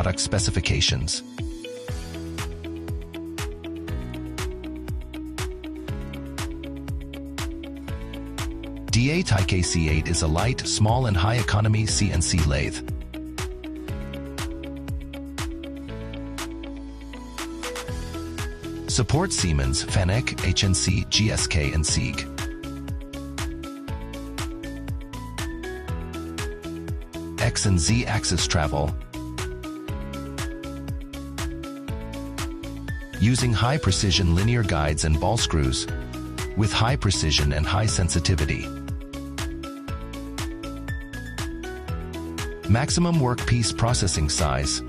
product specifications. D8 iKC8 is a light, small and high-economy CNC lathe. Supports Siemens, Fanuc, HNC, GSK and Sieg. X and Z axis travel. Using high-precision linear guides and ball screws, with high precision and high sensitivity. Maximum workpiece processing size.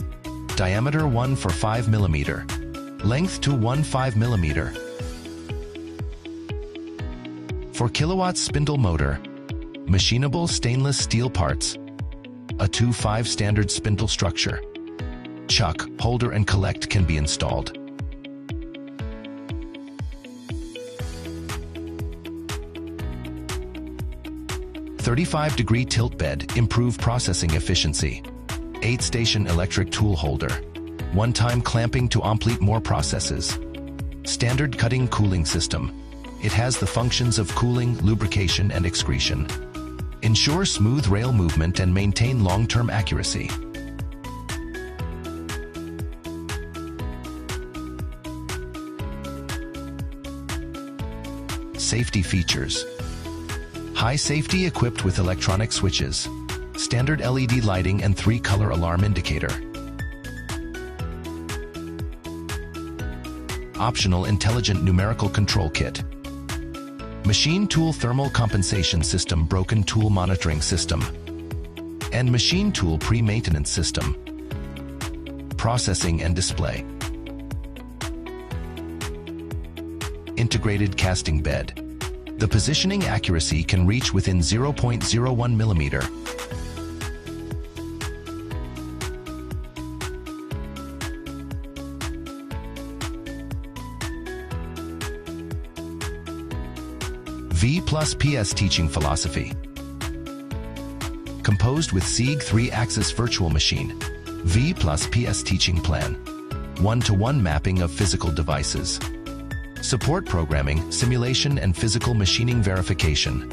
Diameter 1 for 5 mm. Length to 1.5 mm. 4 kilowatts spindle motor. Machinable stainless steel parts. A 2.5 standard spindle structure. Chuck, holder and collect can be installed. "35-degree tilt bed, improve processing efficiency. 8-station electric tool holder. One-time clamping to complete more processes. Standard cutting cooling system. It has the functions of cooling, lubrication and excretion. Ensure smooth rail movement and maintain long-term accuracy." Safety features. High safety equipped with electronic switches, standard LED lighting and 3-color alarm indicator. Optional intelligent numerical control kit. Machine tool thermal compensation system, broken tool monitoring system, and machine tool pre-maintenance system. Processing and display. Integrated casting bed. The positioning accuracy can reach within 0.01 mm. V+PS teaching philosophy. Composed with Sieg 3-axis virtual machine. V+PS teaching plan. One-to-one mapping of physical devices. Support programming, simulation and physical machining verification.